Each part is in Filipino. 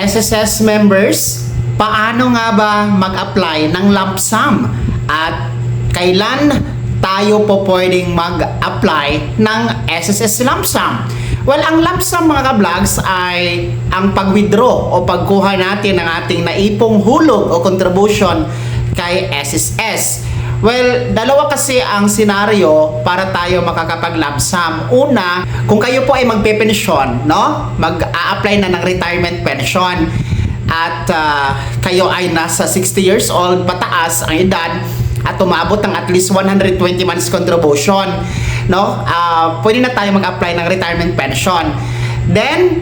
SSS members, paano nga ba mag-apply ng lump sum at kailan tayo po pwedeng mag-apply ng SSS lump sum? Well, ang lump sum mga ka-vlogs ay ang pag-withdraw o pagkuha natin ng ating naipong hulog o contribution kay SSS. Well, dalawa kasi ang senaryo para tayo makakapag-lump sum. Una, kung kayo po ay magpe-pensyon, no? Mag-a-apply na ng retirement pension at kayo ay nasa 60 years old pataas ang edad at umabot ng at least 120 months contribution, no? Pwede na tayo mag-apply ng retirement pension. Then,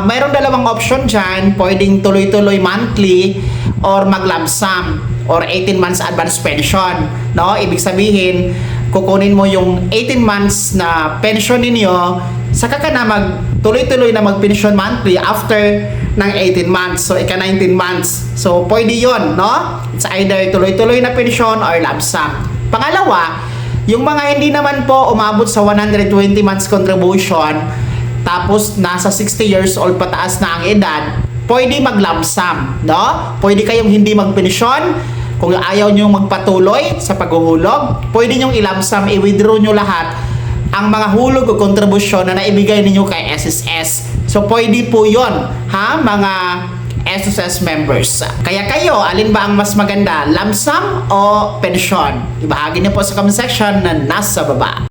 mayroong dalawang option dyan. Pwedeng tuloy-tuloy monthly or mag-lump sum or 18 months advance pension, no? Ibig sabihin, kukunin mo yung 18 months na pension ninyo, saka ka na tuloy-tuloy na mag-pension monthly after ng 18 months. So, ika 19 months. So, pwede yon, no? It's either tuloy-tuloy na pension or lump sum. Pangalawa, yung mga hindi naman po umabot sa 120 months contribution, tapos nasa 60 years old pataas na ang edad, pwede mag-lump sum, no? Pwede kayong hindi mag-pensyon. Kung ayaw nyo magpatuloy sa paghuhulog, pwede nyo i-lump sum, i-withdraw nyo lahat ang mga hulog o kontribusyon na naibigay ninyo kay SSS. So, pwede po yon, ha, mga SSS members. Kaya kayo, alin ba ang mas maganda, lump sum o pensyon? Ibahagi niyo po sa comment section na nasa baba.